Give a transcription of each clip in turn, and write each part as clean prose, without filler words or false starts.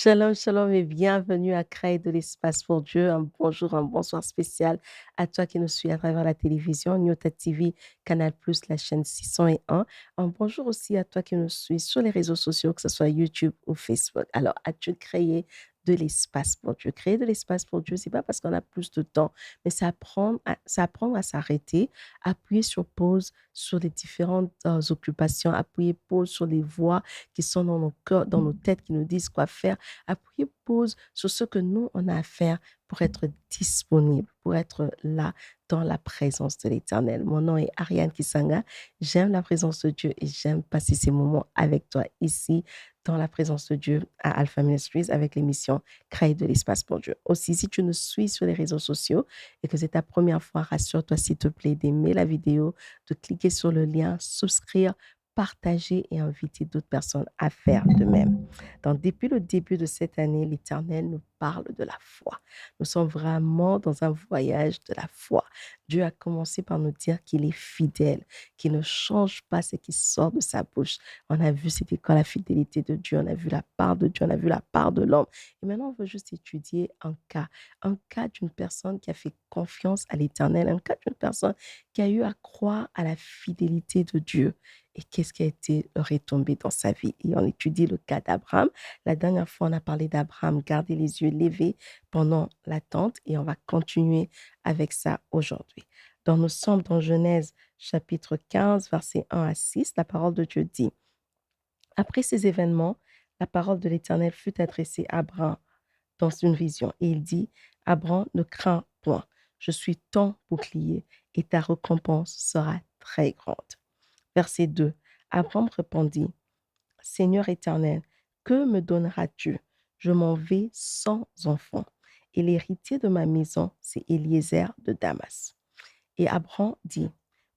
Shalom, shalom et bienvenue à Créer de l'espace pour Dieu. Un bonjour, un bonsoir spécial à toi qui nous suis à travers la télévision, Nyota TV, Canal+, la chaîne 601. Un bonjour aussi à toi qui nous suis sur les réseaux sociaux, que ce soit YouTube ou Facebook. Alors, as-tu créé de l'espace pour Dieu? Créer de l'espace pour Dieu, c'est pas parce qu'on a plus de temps, mais c'est apprendre à s'arrêter, appuyer sur pause sur les différentes occupations, appuyer pause sur les voix qui sont dans nos cœurs, dans nos têtes, qui nous disent quoi faire. Appuyer pause sur ce que nous, on a à faire pour être disponible, pour être là dans la présence de l'Éternel. Mon nom est Ariane Kisanga. J'aime la présence de Dieu et j'aime passer ces moments avec toi ici dans la présence de Dieu à Alpha Ministries avec l'émission Créer de l'espace pour Dieu. Aussi, si tu nous suis sur les réseaux sociaux et que c'est ta première fois, rassure-toi s'il te plaît d'aimer la vidéo, de cliquer sur le lien, souscrire, partager et inviter d'autres personnes à faire de même. Donc, depuis le début de cette année, l'Éternel nous parle de la foi. Nous sommes vraiment dans un voyage de la foi. Dieu a commencé par nous dire qu'il est fidèle, qu'il ne change pas ce qui sort de sa bouche. On a vu c'était quoi la fidélité de Dieu, on a vu la part de Dieu, on a vu la part de l'homme. Et maintenant, on veut juste étudier un cas d'une personne qui a fait confiance à l'Éternel, un cas d'une personne qui a eu à croire à la fidélité de Dieu et qu'est-ce qui a été retombé dans sa vie. Et on étudie le cas d'Abraham. La dernière fois, on a parlé d'Abraham, garder les yeux levés pendant l'attente et on va continuer avec ça aujourd'hui. Donc, nous sommes dans Genèse chapitre 15, versets 1 à 6. La parole de Dieu dit, après ces événements, la parole de l'Éternel fut adressée à Abraham dans une vision et il dit, Abraham, ne crains point, je suis ton bouclier et ta récompense sera très grande. Verset 2. Abraham répondit, Seigneur éternel, que me donneras-tu? Je m'en vais sans enfant. Et l'héritier de ma maison, c'est Eliezer de Damas. Et Abraham dit,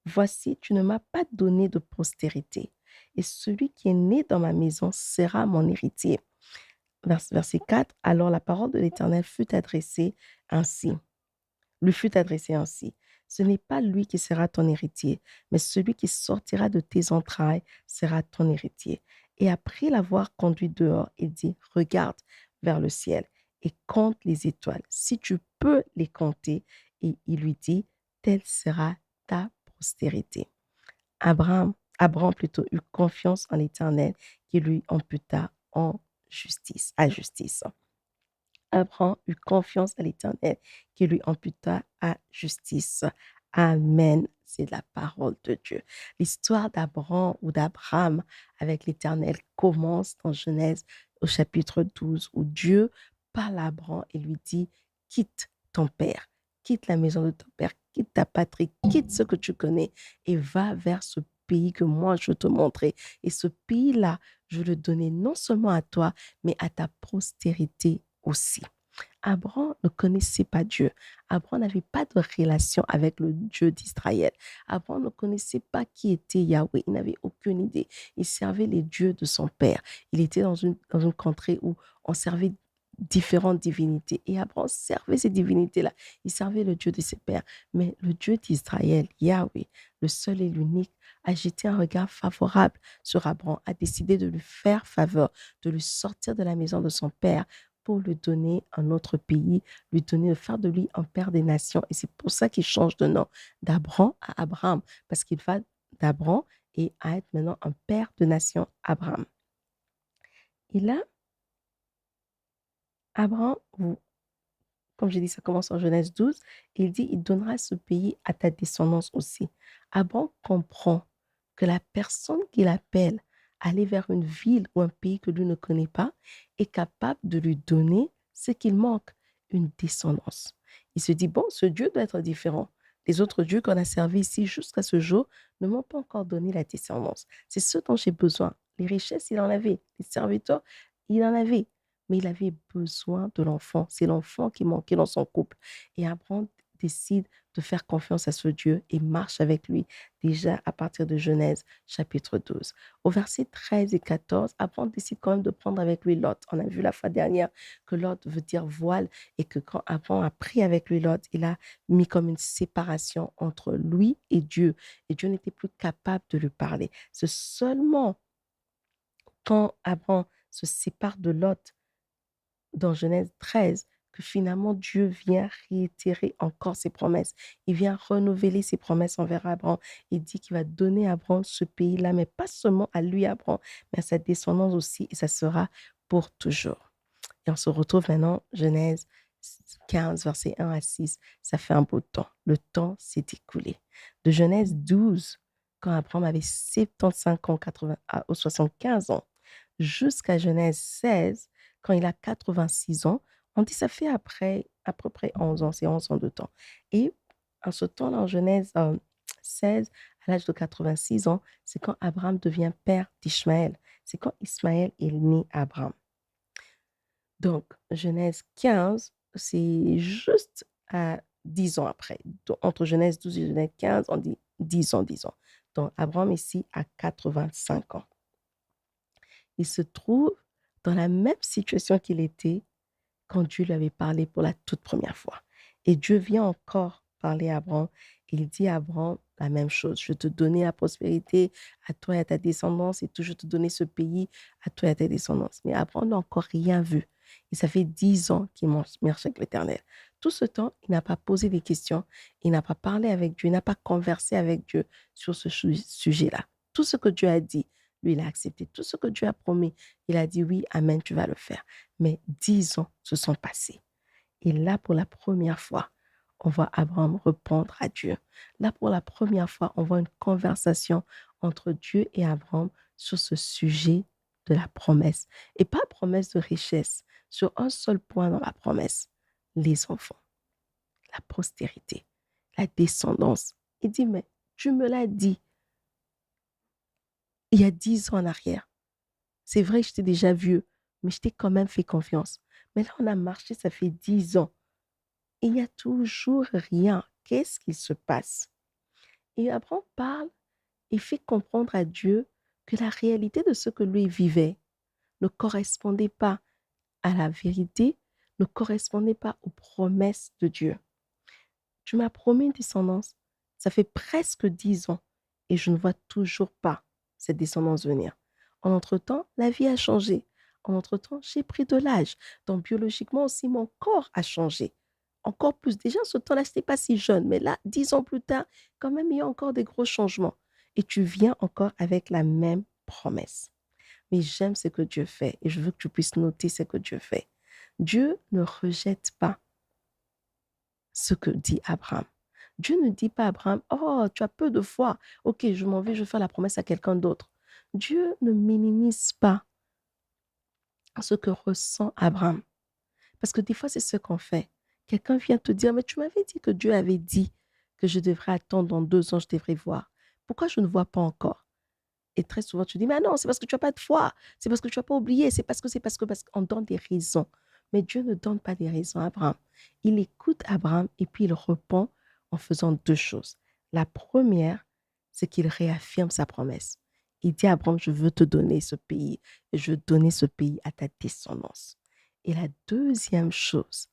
Voici, tu ne m'as pas donné de postérité, et celui qui est né dans ma maison sera mon héritier. Verset 4, alors la parole de l'Éternel ainsi lui fut adressé ainsi. Ce n'est pas lui qui sera ton héritier, mais celui qui sortira de tes entrailles sera ton héritier. Et après l'avoir conduit dehors, il dit, regarde vers le ciel et compte les étoiles, si tu peux les compter. Et il lui dit, telle sera ta postérité. Abraham plutôt eut confiance en l'Éternel qui lui amputa à justice. Abraham eut confiance à l'Éternel qui lui amputa à justice. Amen. C'est la parole de Dieu. L'histoire d'Abraham ou d'Abraham avec l'Éternel commence dans Genèse au chapitre 12 où Dieu parle à Abraham et lui dit, quitte ton père, quitte la maison de ton père, quitte ta patrie, quitte ce que tu connais et va vers ce pays que moi je te montrer. Et ce pays-là, je le donnais non seulement à toi, mais à ta postérité aussi. Abraham ne connaissait pas Dieu. Abraham n'avait pas de relation avec le Dieu d'Israël. Abraham ne connaissait pas qui était Yahweh. Il n'avait aucune idée. Il servait les dieux de son père. Il était dans une contrée où on servait différentes divinités. Et Abraham servait ces divinités-là. Il servait le Dieu de ses pères. Mais le Dieu d'Israël, Yahweh, le seul et l'unique, a jeté un regard favorable sur Abraham, a décidé de lui faire faveur, de lui sortir de la maison de son père pour lui donner un autre pays, faire de lui un père des nations. Et c'est pour ça qu'il change de nom d'Abraham à Abraham, parce qu'il va d'Abraham et à être maintenant un père de nations, Abraham. Et là, Abraham, comme j'ai dit, ça commence en Genèse 12, il dit, il donnera ce pays à ta descendance aussi. Abraham comprend que la personne qu'il appelle à aller vers une ville ou un pays que lui ne connaît pas est capable de lui donner ce qu'il manque, une descendance. Il se dit, bon, ce Dieu doit être différent. Les autres dieux qu'on a servis ici jusqu'à ce jour ne m'ont pas encore donné la descendance. C'est ce dont j'ai besoin. Les richesses, il en avait. Les serviteurs, il en avait. Mais il avait besoin de l'enfant. C'est l'enfant qui manquait dans son couple. Et Abraham décide de faire confiance à ce Dieu et marche avec lui déjà à partir de Genèse chapitre 12. Au verset 13 et 14, Abraham décide quand même de prendre avec lui Lot. On a vu la fois dernière que Lot veut dire voile et que quand Abraham a pris avec lui Lot, il a mis comme une séparation entre lui et Dieu. Et Dieu n'était plus capable de lui parler. C'est seulement quand Abraham se sépare de Lot dans Genèse 13 que finalement Dieu vient réitérer encore ses promesses. Il vient renouveler ses promesses envers Abraham. Il dit qu'il va donner à Abraham ce pays-là, mais pas seulement à lui, Abraham, mais à sa descendance aussi, et ça sera pour toujours. Et on se retrouve maintenant, Genèse 15, versets 1 à 6. Ça fait un beau temps. Le temps s'est écoulé. De Genèse 12, quand Abraham avait 75 ans, 75 ans, jusqu'à Genèse 16, quand il a 86 ans, on dit ça fait après à peu près 11 ans, c'est 11 ans de temps. Et en ce temps-là, en Genèse 16, à l'âge de 86 ans, c'est quand Abraham devient père d'Ishmaël. C'est quand Ismaël est né à Abraham. Donc, Genèse 15, c'est juste à 10 ans après. Donc, entre Genèse 12 et Genèse 15, on dit 10 ans, 10 ans. Donc, Abraham ici a 85 ans. Il se trouve dans la même situation qu'il était quand Dieu lui avait parlé pour la toute première fois. Et Dieu vient encore parler à Abraham. Il dit à Abraham la même chose. Je vais te donner la prospérité à toi et à ta descendance et toujours te donner ce pays à toi et à ta descendance. Mais Abraham n'a encore rien vu. Et ça fait 10 ans qu'il marche avec l'Éternel. Tout ce temps, il n'a pas posé des questions. Il n'a pas parlé avec Dieu. Il n'a pas conversé avec Dieu sur ce sujet-là. Tout ce que Dieu a dit, lui, il a accepté. Tout ce que Dieu a promis, il a dit oui, amen, tu vas le faire. Mais 10 ans se sont passés. Et là, pour la première fois, on voit Abraham répondre à Dieu. Là, pour la première fois, on voit une conversation entre Dieu et Abraham sur ce sujet de la promesse. Et pas promesse de richesse, sur un seul point dans la promesse, les enfants, la postérité, la descendance. Il dit, mais tu me l'as dit il y a 10 ans en arrière. C'est vrai que j'étais déjà vieux, mais je t'ai quand même fait confiance. Mais là, on a marché, ça fait 10 ans. Il n'y a toujours rien. Qu'est-ce qui se passe? Et Abraham parle et fait comprendre à Dieu que la réalité de ce que lui vivait ne correspondait pas à la vérité, ne correspondait pas aux promesses de Dieu. Tu m'as promis une descendance. Ça fait presque 10 ans et je ne vois toujours pas cette descendance venir. En entre-temps, la vie a changé. En entre-temps, j'ai pris de l'âge. Donc, biologiquement aussi, mon corps a changé. Encore plus. Déjà, ce temps-là, je n'étais pas si jeune. Mais là, 10 ans plus tard, quand même, il y a encore des gros changements. Et tu viens encore avec la même promesse. Mais j'aime ce que Dieu fait et je veux que tu puisses noter ce que Dieu fait. Dieu ne rejette pas ce que dit Abraham. Dieu ne dit pas à Abraham, oh, tu as peu de foi. Ok, je m'en vais, je vais faire la promesse à quelqu'un d'autre. Dieu ne minimise pas ce que ressent Abraham. Parce que des fois, c'est ce qu'on fait. Quelqu'un vient te dire, mais tu m'avais dit que Dieu avait dit que je devrais attendre dans 2 ans, je devrais voir. Pourquoi je ne vois pas encore? Et très souvent, tu dis, mais non, c'est parce que tu n'as pas de foi. C'est parce que tu n'as pas oublié. Parce qu'on donne des raisons. Mais Dieu ne donne pas des raisons à Abraham. Il écoute Abraham et puis il répond en faisant 2 choses. La première, c'est qu'il réaffirme sa promesse. Il dit à Abraham, je veux te donner ce pays et je veux donner ce pays à ta descendance. Et la deuxième chose,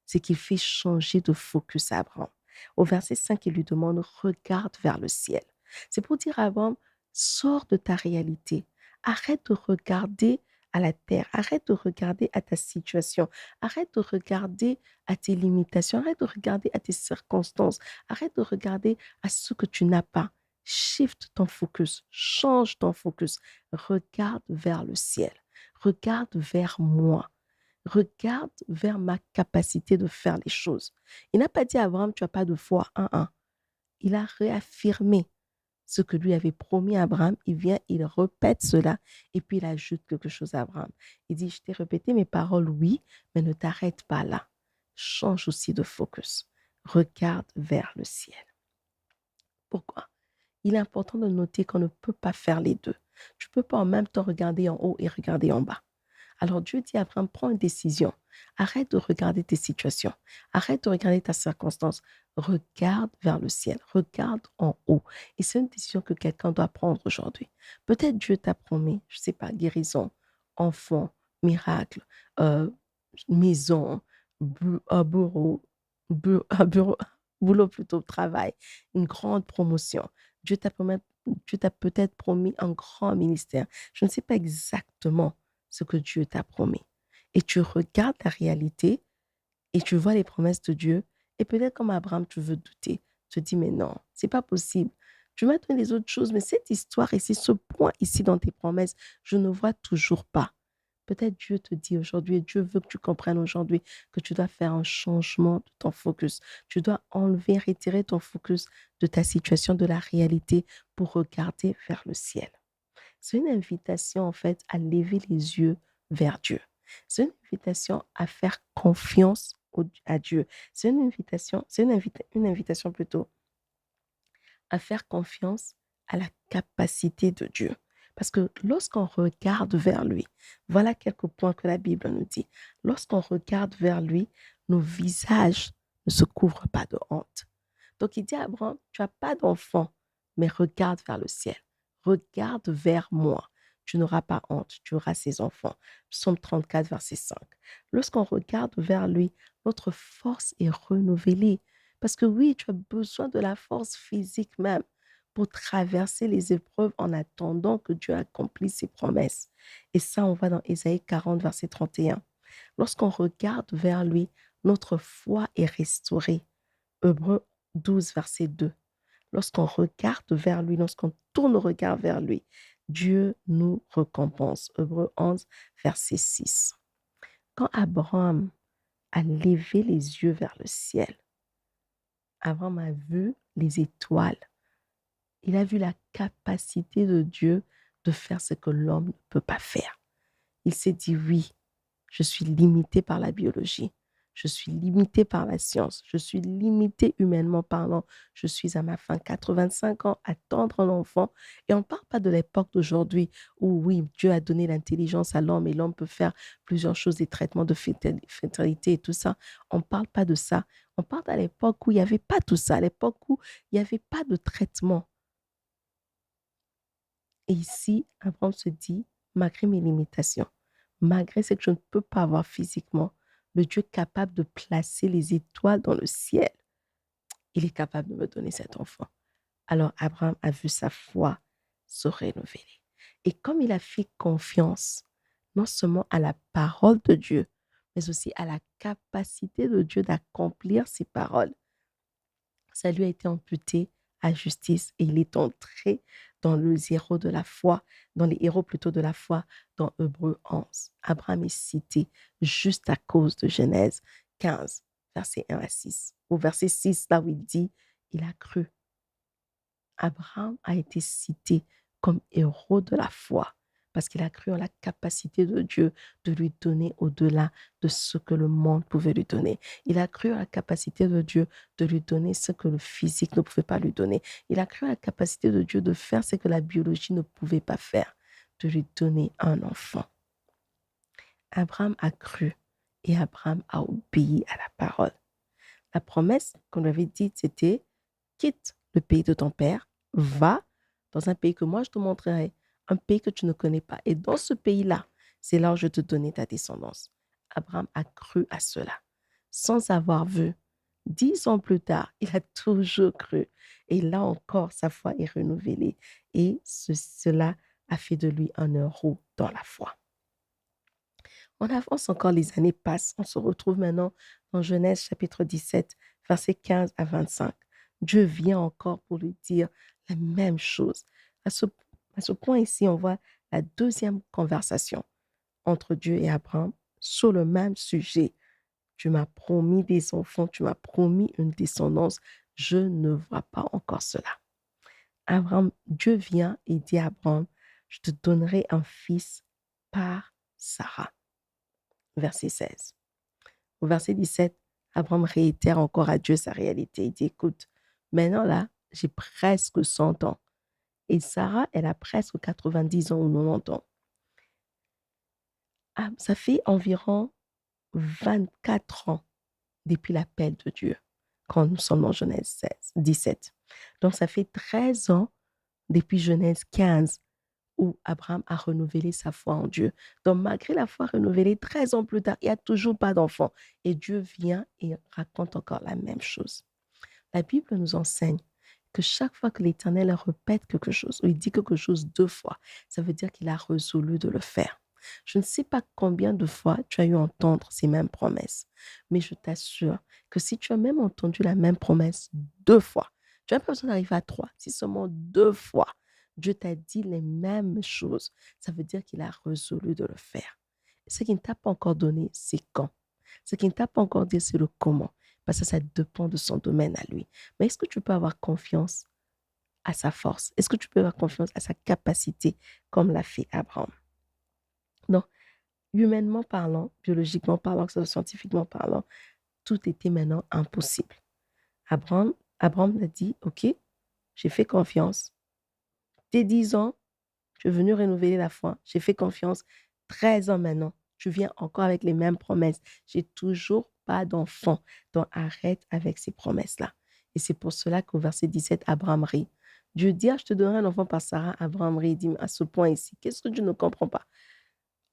c'est qu'il fait changer de focus à Abraham. Au verset 5, il lui demande, regarde vers le ciel. C'est pour dire à Abraham, sors de ta réalité. Arrête de regarder à la terre. Arrête de regarder à ta situation. Arrête de regarder à tes limitations. Arrête de regarder à tes circonstances. Arrête de regarder à ce que tu n'as pas. Shift ton focus. Change ton focus. Regarde vers le ciel. Regarde vers moi. Regarde vers ma capacité de faire les choses. Il n'a pas dit à Abraham, tu n'as pas de foi. Il a réaffirmé ce que lui avait promis à Abraham. Il vient, il répète cela et puis il ajoute quelque chose à Abraham. Il dit, je t'ai répété mes paroles, oui, mais ne t'arrête pas là. Change aussi de focus. Regarde vers le ciel. Pourquoi? Il est important de noter qu'on ne peut pas faire les deux. Tu ne peux pas en même temps regarder en haut et regarder en bas. Alors Dieu dit à Abraham, prends une décision. Arrête de regarder tes situations. Arrête de regarder ta circonstance. Regarde vers le ciel. Regarde en haut. Et c'est une décision que quelqu'un doit prendre aujourd'hui. Peut-être Dieu t'a promis, je ne sais pas, guérison, enfant, miracle, euh, maison, un bureau, un bureau, boulot plutôt, travail, une grande promotion. Dieu t'a peut-être promis un grand ministère. Je ne sais pas exactement ce que Dieu t'a promis. et tu regardes la réalité et tu vois les promesses de Dieu et peut-être comme Abraham, tu veux douter. Tu te dis, mais non, c'est pas possible. Tu m'as donné les autres choses, mais cette histoire ici, ce point ici dans tes promesses, je ne vois toujours pas. Peut-être Dieu te dit aujourd'hui, et Dieu veut que tu comprennes aujourd'hui que tu dois faire un changement de ton focus. Tu dois enlever, retirer ton focus de ta situation, de la réalité pour regarder vers le ciel. C'est une invitation en fait à lever les yeux vers Dieu. C'est une invitation à faire confiance à Dieu. C'est une invitation, une invitation plutôt à faire confiance à la capacité de Dieu. Parce que lorsqu'on regarde vers lui, voilà quelques points que la Bible nous dit. Lorsqu'on regarde vers lui, nos visages ne se couvrent pas de honte. Donc il dit à Abraham, tu n'as pas d'enfant, mais regarde vers le ciel. Regarde vers moi. Tu n'auras pas honte, tu auras ses enfants. Psaume 34, verset 5. Lorsqu'on regarde vers lui, notre force est renouvelée. Parce que oui, tu as besoin de la force physique même pour traverser les épreuves en attendant que Dieu accomplisse ses promesses. Et ça, on va dans Ésaïe 40, verset 31. Lorsqu'on regarde vers lui, notre foi est restaurée. Hébreux 12, verset 2. Lorsqu'on regarde vers lui, lorsqu'on tourne le regard vers lui, Dieu nous récompense. Hébreux 11, verset 6. Quand Abraham a levé les yeux vers le ciel, Abraham a vu les étoiles. Il a vu la capacité de Dieu de faire ce que l'homme ne peut pas faire. Il s'est dit, oui, je suis limité par la biologie. Je suis limité par la science. Je suis limité humainement parlant. Je suis à ma fin, 85 ans, attendre un enfant. Et on ne parle pas de l'époque d'aujourd'hui où, oui, Dieu a donné l'intelligence à l'homme et l'homme peut faire plusieurs choses, des traitements de fétalité et tout ça. On ne parle pas de ça. On parle à l'époque où il n'y avait pas tout ça, à l'époque où il n'y avait pas de traitement. Et ici, Abraham se dit, malgré mes limitations, malgré ce que je ne peux pas avoir physiquement, le Dieu capable de placer les étoiles dans le ciel, il est capable de me donner cet enfant. Alors Abraham a vu sa foi se renouveler. Et comme il a fait confiance, non seulement à la parole de Dieu, mais aussi à la capacité de Dieu d'accomplir ses paroles, ça lui a été amputé à justice et il est entré dans le zéro de la foi, dans les héros plutôt de la foi, dans Hébreux 11. Abraham est cité juste à cause de Genèse 15, verset 1 à 6. Au verset 6, là où il dit, il a cru. Abraham a été cité comme héros de la foi parce qu'il a cru en la capacité de Dieu de lui donner au-delà de ce que le monde pouvait lui donner. Il a cru en la capacité de Dieu de lui donner ce que le physique ne pouvait pas lui donner. Il a cru en la capacité de Dieu de faire ce que la biologie ne pouvait pas faire, de lui donner un enfant. Abraham a cru et Abraham a obéi à la parole. La promesse qu'on lui avait dite, c'était quitte le pays de ton père, va dans un pays que moi je te montrerai, un pays que tu ne connais pas. Et dans ce pays-là, c'est là où je te donnais ta descendance. Abraham a cru à cela, sans avoir vu. 10 ans plus tard, il a toujours cru. Et là encore, sa foi est renouvelée. Et cela a fait de lui un héros dans la foi. On avance encore, les années passent. On se retrouve maintenant dans Genèse chapitre 17, versets 15 à 25. Dieu vient encore pour lui dire la même chose. À ce point ici, on voit la deuxième conversation entre Dieu et Abraham sur le même sujet. Tu m'as promis des enfants, tu m'as promis une descendance. Je ne vois pas encore cela. Abraham, Dieu vient et dit à Abraham, je te donnerai un fils par Sarah. Verset 16. Au verset 17, Abraham réitère encore à Dieu sa réalité. Il dit, écoute, maintenant là, j'ai presque 100 ans. Et Sarah, elle a presque 90 ans ou 90 ans. Ah, ça fait environ 24 ans depuis l'appel de Dieu, quand nous sommes dans Genèse 17. Donc, ça fait 13 ans depuis Genèse 15 où Abraham a renouvelé sa foi en Dieu. Donc, malgré la foi renouvelée, 13 ans plus tard, il n'y a toujours pas d'enfant. Et Dieu vient et raconte encore la même chose. La Bible nous enseigne que chaque fois que l'Éternel répète quelque chose, ou il dit quelque chose 2 fois, ça veut dire qu'il a résolu de le faire. Je ne sais pas combien de fois tu as eu à entendre ces mêmes promesses, mais je t'assure que si tu as même entendu la même promesse 2 fois, tu n'as pas besoin d'arriver à 3, si seulement 2 fois, Dieu t'a dit les mêmes choses, ça veut dire qu'il a résolu de le faire. Ce qu'il ne t'a pas encore donné, c'est quand. Ce qu'il ne t'a pas encore dit, c'est le comment, parce que ça dépend de son domaine à lui. Mais est-ce que tu peux avoir confiance à sa force? Est-ce que tu peux avoir confiance à sa capacité comme l'a fait Abraham? Non, humainement parlant, biologiquement parlant, que ce soit scientifiquement parlant, tout était maintenant impossible. Abraham a dit, OK, j'ai fait confiance. Dès 10 ans, tu es venu renouveler la foi. J'ai fait confiance. 13 ans maintenant, tu viens encore avec les mêmes promesses. J'ai toujours pas d'enfant. Donc arrête avec ces promesses-là. Et c'est pour cela qu'au verset 17, Abraham rit. Dieu dit, ah, je te donnerai un enfant par Sarah. Abraham rit, il dit, à ce point ici, qu'est-ce que Dieu ne comprend pas?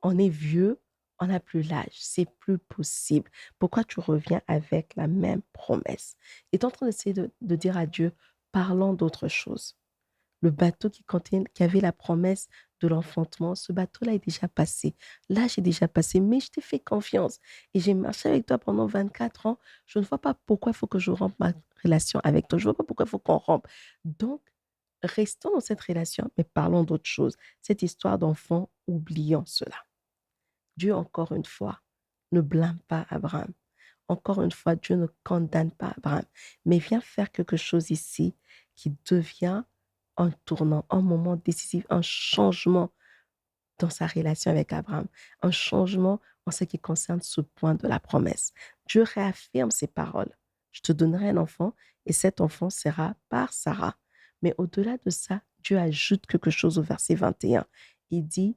On est vieux, on n'a plus l'âge, c'est plus possible. Pourquoi tu reviens avec la même promesse? Il est en train d'essayer de dire à Dieu, parlons d'autre chose. Le bateau qui avait la promesse de l'enfantement, ce bateau-là est déjà passé. L'âge est déjà passé, mais je t'ai fait confiance et j'ai marché avec toi pendant 24 ans. Je ne vois pas pourquoi il faut que je rompe ma relation avec toi. Je ne vois pas pourquoi il faut qu'on rompe. Donc, restons dans cette relation, mais parlons d'autre chose. Cette histoire d'enfant, oublions cela. Dieu, encore une fois, ne blâme pas Abraham. Encore une fois, Dieu ne condamne pas Abraham, mais vient faire quelque chose ici qui devient un tournant, un moment décisif, un changement dans sa relation avec Abraham, un changement en ce qui concerne ce point de la promesse. Dieu réaffirme ses paroles. Je te donnerai un enfant et cet enfant sera par Sarah. Mais au-delà de ça, Dieu ajoute quelque chose au verset 21. Il dit,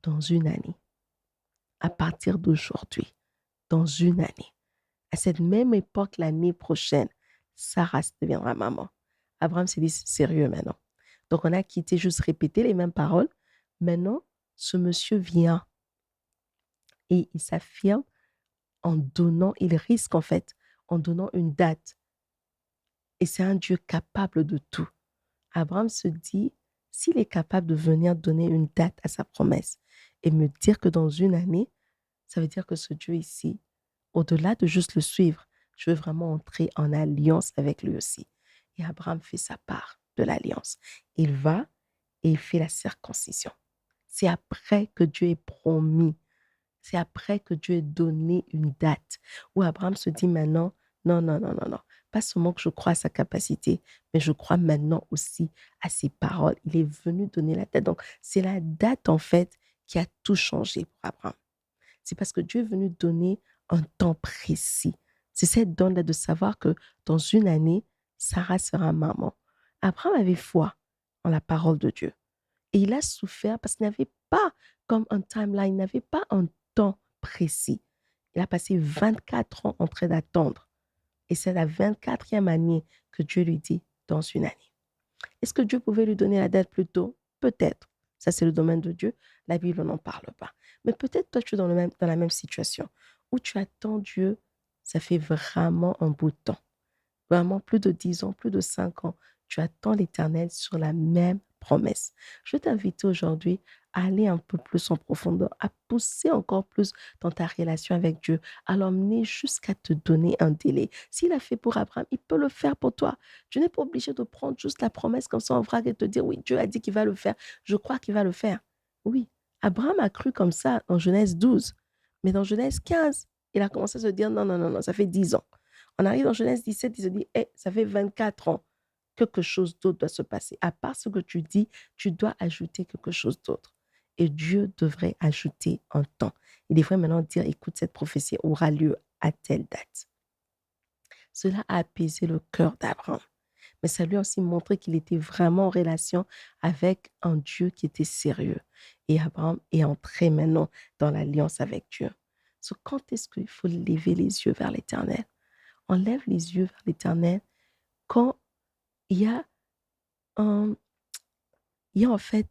dans une année, à partir d'aujourd'hui, dans une année, à cette même époque, l'année prochaine, Sarah deviendra maman. Abraham s'est dit, c'est sérieux maintenant. Donc, on a quitté juste répéter les mêmes paroles. Maintenant, ce monsieur vient et il s'affirme en donnant, il risque en fait, en donnant une date. Et c'est un Dieu capable de tout. Abraham se dit, s'il est capable de venir donner une date à sa promesse et me dire que dans une année, ça veut dire que ce Dieu ici, au-delà de juste le suivre, je veux vraiment entrer en alliance avec lui aussi. Et Abraham fait sa part de l'alliance. Il va et il fait la circoncision. C'est après que Dieu est promis. C'est après que Dieu ait donné une date où Abraham se dit maintenant, non, non, non, non, non. Pas seulement que je crois à sa capacité, mais je crois maintenant aussi à ses paroles. Il est venu donner la date. Donc, c'est la date en fait qui a tout changé pour Abraham. C'est parce que Dieu est venu donner un temps précis. C'est cette donne-là de savoir que dans une année, Sarah sera maman. Abraham avait foi en la parole de Dieu. Et il a souffert parce qu'il n'avait pas comme un timeline, il n'avait pas un temps précis. Il a passé 24 ans en train d'attendre. Et c'est la 24e année que Dieu lui dit dans une année. Est-ce que Dieu pouvait lui donner la date plus tôt? Peut-être. Ça, c'est le domaine de Dieu. La Bible n'en parle pas. Mais peut-être toi, tu es dans la même situation où tu attends Dieu, ça fait vraiment un bout de temps. Vraiment plus de 10 ans, plus de 5 ans. Tu attends l'Éternel sur la même promesse. Je vais t'inviter aujourd'hui à aller un peu plus en profondeur, à pousser encore plus dans ta relation avec Dieu, à l'emmener jusqu'à te donner un délai. S'il a fait pour Abraham, il peut le faire pour toi. Tu n'es pas obligé de prendre juste la promesse comme ça en vrac et te dire, oui, Dieu a dit qu'il va le faire. Je crois qu'il va le faire. Oui, Abraham a cru comme ça en Genèse 12. Mais dans Genèse 15, il a commencé à se dire, non, non, non, non, ça fait 10 ans. On arrive dans Genèse 17, il se dit, hey, ça fait 24 ans. Quelque chose d'autre doit se passer. À part ce que tu dis, tu dois ajouter quelque chose d'autre. Et Dieu devrait ajouter un temps. Il devrait maintenant dire, écoute, cette prophétie aura lieu à telle date. Cela a apaisé le cœur d'Abraham. Mais ça lui a aussi montré qu'il était vraiment en relation avec un Dieu qui était sérieux. Et Abraham est entré maintenant dans l'alliance avec Dieu. So, quand est-ce qu'il faut lever les yeux vers l'Éternel? On lève les yeux vers l'Éternel quand il y a, un, il y a en fait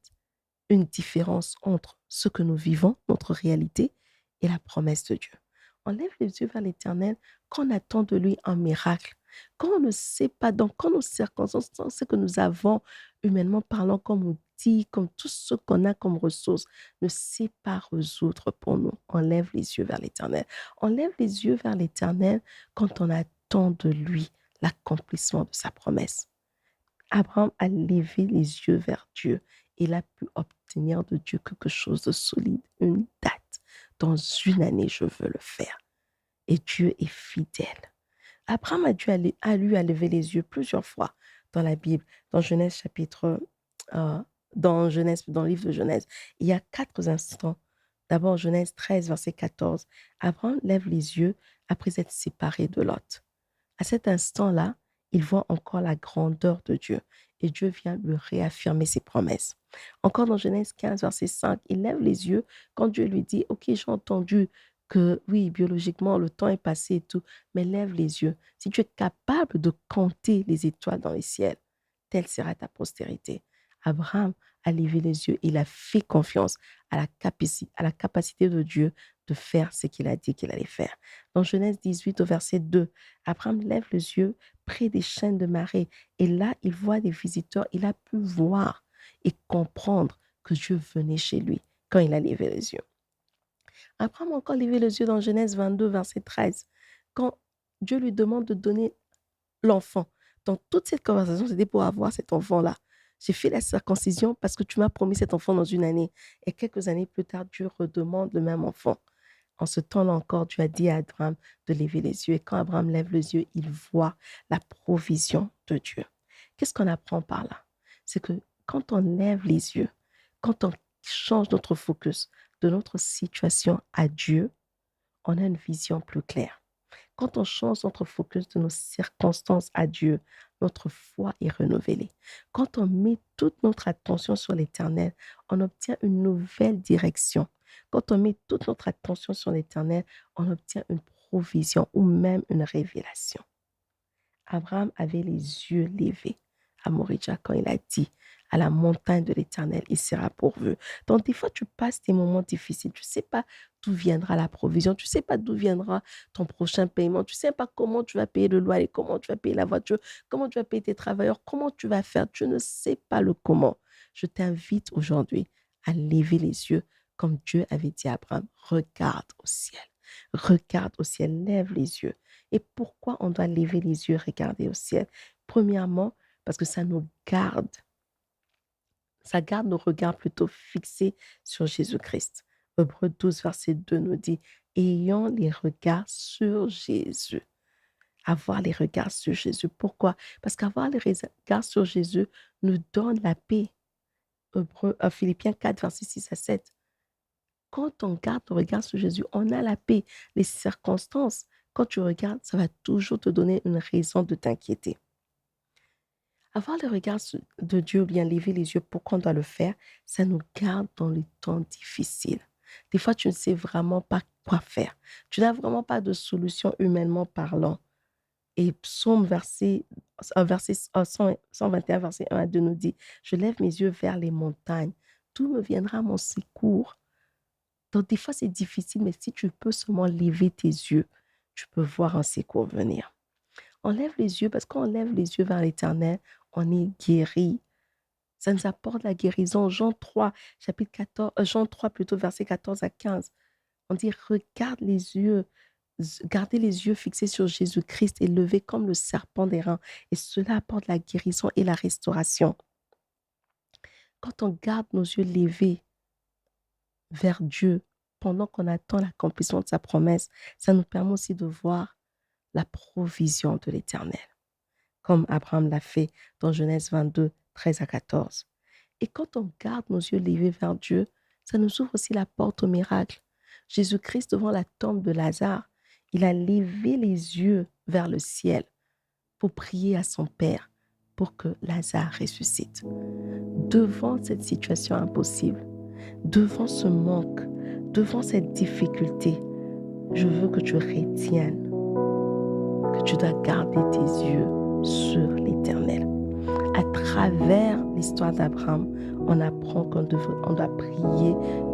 une différence entre ce que nous vivons, notre réalité, et la promesse de Dieu. On lève les yeux vers l'Éternel quand on attend de lui un miracle. Quand on ne sait pas, quand nos circonstances, dans ce que nous avons, humainement parlant, comme outil, comme tout ce qu'on a comme ressources, ne sait pas résoudre pour nous, on lève les yeux vers l'Éternel. On lève les yeux vers l'Éternel quand on attend de lui l'accomplissement de sa promesse. Abraham a levé les yeux vers Dieu. Il a pu obtenir de Dieu quelque chose de solide, une date. Dans une année, je veux le faire. Et Dieu est fidèle. Abraham a lui à lever les yeux plusieurs fois dans la Bible, dans Genèse chapitre, dans le livre de Genèse. Il y a 4 instants. D'abord, Genèse 13, verset 14. Abraham lève les yeux après être séparé de Lot. À cet instant-là, il voit encore la grandeur de Dieu et Dieu vient lui réaffirmer ses promesses. Encore dans Genèse 15, verset 5, il lève les yeux quand Dieu lui dit, OK, j'ai entendu que oui, biologiquement, le temps est passé et tout, mais lève les yeux. Si tu es capable de compter les étoiles dans les ciels, telle sera ta postérité. Abraham a levé les yeux, il a fait confiance à la capacité de Dieu de faire ce qu'il a dit qu'il allait faire. Dans Genèse 18 au verset 2, Abraham lève les yeux près des chaînes de marée et là, il voit des visiteurs. Il a pu voir et comprendre que Dieu venait chez lui quand il a levé les yeux. Abraham a encore levé les yeux dans Genèse 22, verset 13, quand Dieu lui demande de donner l'enfant. Dans toute cette conversation, c'était pour avoir cet enfant-là. J'ai fait la circoncision parce que tu m'as promis cet enfant dans une année. Et quelques années plus tard, Dieu redemande le même enfant. En ce temps-là encore, Dieu a dit à Abraham de lever les yeux. Et quand Abraham lève les yeux, il voit la provision de Dieu. Qu'est-ce qu'on apprend par là? C'est que quand on lève les yeux, quand on change notre focus de notre situation à Dieu, on a une vision plus claire. Quand on change notre focus de nos circonstances à Dieu, notre foi est renouvelée. Quand on met toute notre attention sur l'Éternel, on obtient une nouvelle direction. Quand on met toute notre attention sur l'Éternel, on obtient une provision ou même une révélation. Abraham avait les yeux levés à Moridja quand il a dit à la montagne de l'Éternel, il sera pourvu. Donc, des fois, tu passes des moments difficiles. Tu ne sais pas d'où viendra la provision. Tu ne sais pas d'où viendra ton prochain paiement. Tu ne sais pas comment tu vas payer le loyer, comment tu vas payer la voiture, comment tu vas payer tes travailleurs, comment tu vas faire. Tu ne sais pas le comment. Je t'invite aujourd'hui à lever les yeux comme Dieu avait dit à Abraham. Regarde au ciel. Regarde au ciel. Lève les yeux. Et pourquoi on doit lever les yeux, regarder au ciel? Premièrement, parce que ça nous garde. Ça garde nos regards plutôt fixés sur Jésus-Christ. Hébreux 12, verset 2 nous dit, ayons les regards sur Jésus. Avoir les regards sur Jésus. Pourquoi? Parce qu'avoir les regards sur Jésus nous donne la paix. Philippiens 4, verset 6 à 7. Quand on garde le regard sur Jésus, on a la paix. Les circonstances, quand tu regardes, ça va toujours te donner une raison de t'inquiéter. Avoir le regard de Dieu, bien lever les yeux, pourquoi on doit le faire? Ça nous garde dans les temps difficiles. Des fois, tu ne sais vraiment pas quoi faire. Tu n'as vraiment pas de solution humainement parlant. Et Psaume verset 121, verset 1 à 2 nous dit, je lève mes yeux vers les montagnes. D'où me viendra mon secours? Donc, des fois, c'est difficile, mais si tu peux seulement lever tes yeux, tu peux voir un secours venir. On lève les yeux parce qu'on lève les yeux vers l'Éternel, on est guéri. Ça nous apporte la guérison. Jean 3, Jean 3 plutôt, verset 14 à 15. On dit, regarde les yeux, gardez les yeux fixés sur Jésus-Christ et levés comme le serpent des reins. Et cela apporte la guérison et la restauration. Quand on garde nos yeux levés vers Dieu, pendant qu'on attend l'accomplissement de sa promesse, ça nous permet aussi de voir la provision de l'Éternel, comme Abraham l'a fait dans Genèse 22, 13 à 14. Et quand on garde nos yeux levés vers Dieu, ça nous ouvre aussi la porte au miracle. Jésus-Christ, devant la tombe de Lazare, il a levé les yeux vers le ciel pour prier à son Père pour que Lazare ressuscite. Devant cette situation impossible, devant ce manque, devant cette difficulté, je veux que tu retiennes que tu dois garder tes yeux sur l'Éternel. À travers l'histoire d'Abraham, on apprend qu'on doit prier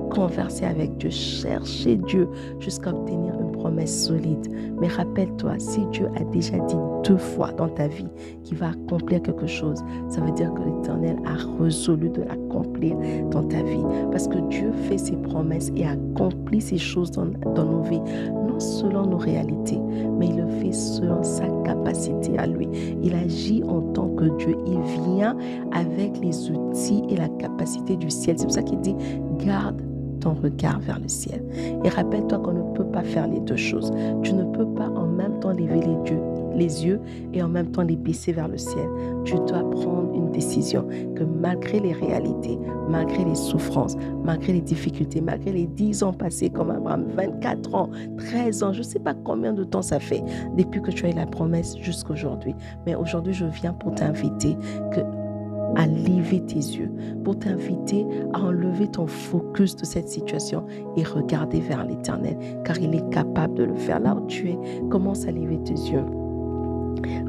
converser avec Dieu, chercher Dieu jusqu'à obtenir une promesse solide. Mais rappelle-toi, si Dieu a déjà dit 2 fois dans ta vie qu'il va accomplir quelque chose, ça veut dire que l'Éternel a résolu de l'accomplir dans ta vie. Parce que Dieu fait ses promesses et accomplit ses choses dans nos vies, non selon nos réalités, mais il le fait selon sa capacité à lui. Il agit en tant que Dieu. Il vient avec les outils et la capacité du ciel. C'est pour ça qu'il dit, garde ton regard vers le ciel. Et rappelle-toi qu'on ne peut pas faire les 2 choses. Tu ne peux pas en même temps lever les yeux et en même temps les baisser vers le ciel. Tu dois prendre une décision que malgré les réalités, malgré les souffrances, malgré les difficultés, malgré les 10 ans passés comme Abraham, 24 ans, 13 ans, je ne sais pas combien de temps ça fait depuis que tu as eu la promesse jusqu'à aujourd'hui. Mais aujourd'hui, je viens pour t'inviter à lever tes yeux, pour t'inviter à enlever ton focus de cette situation et regarder vers l'Éternel, car il est capable de le faire. Là où tu es, commence à lever tes yeux.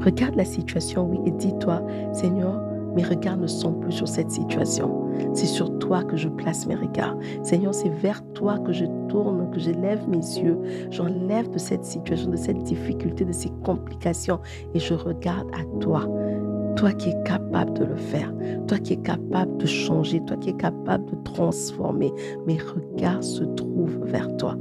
Regarde la situation, oui, et dis-toi, Seigneur, mes regards ne sont plus sur cette situation. C'est sur toi que je place mes regards. Seigneur, c'est vers toi que je tourne, que je lève mes yeux. J'enlève de cette situation, de cette difficulté, de ces complications et je regarde à toi. Toi qui es capable de le faire, toi qui es capable de changer, toi qui es capable de transformer. Mes regards se trouvent vers toi.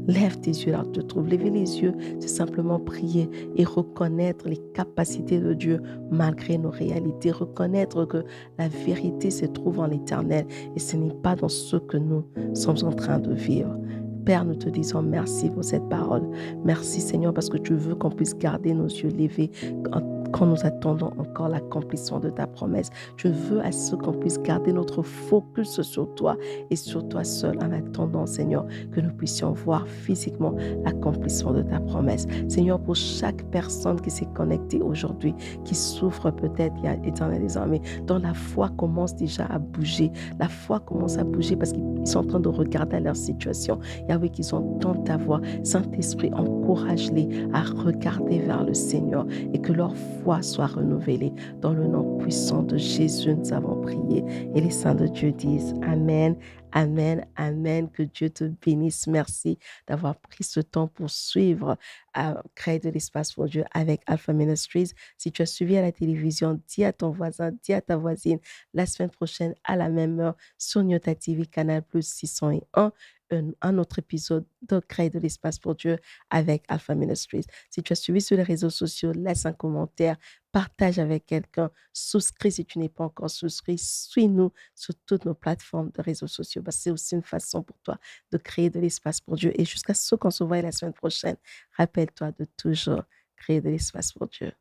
Lève tes yeux là où tu te trouves. Lever les yeux, c'est simplement prier et reconnaître les capacités de Dieu malgré nos réalités. Reconnaître que la vérité se trouve en l'Éternel et ce n'est pas dans ce que nous sommes en train de vivre. Père, nous te disons merci pour cette parole. Merci Seigneur parce que tu veux qu'on puisse garder nos yeux levés quand nous attendons encore l'accomplissement de ta promesse. Je veux à ce qu'on puisse garder notre focus sur toi et sur toi seul en attendant, Seigneur, que nous puissions voir physiquement l'accomplissement de ta promesse. Seigneur, pour chaque personne qui s'est connectée aujourd'hui, qui souffre peut-être, il y a Éternel des armées, dont la foi commence déjà à bouger. La foi commence à bouger parce qu'ils sont en train de regarder leur situation. Yahweh, qu'ils entendent ta voix. Saint-Esprit, encourage-les à regarder vers le Seigneur et que leur foi soit renouvelée. Dans le nom puissant de Jésus, nous avons prié. Et les saints de Dieu disent Amen, Amen, Amen. Que Dieu te bénisse. Merci d'avoir pris ce temps pour suivre Créer de l'espace pour Dieu avec Alpha Ministries. Si tu as suivi à la télévision, dis à ton voisin, dis à ta voisine, la semaine prochaine à la même heure sur Nyota TV, Canal Plus 601, un autre épisode de Créer de l'espace pour Dieu avec Alpha Ministries. Si tu as suivi sur les réseaux sociaux, laisse un commentaire, partage avec quelqu'un, souscris si tu n'es pas encore souscrit, suis-nous sur toutes nos plateformes de réseaux sociaux. C'est aussi une façon pour toi de créer de l'espace pour Dieu. Et jusqu'à ce qu'on se voit la semaine prochaine, rappelle-toi de toujours créer de l'espace pour Dieu.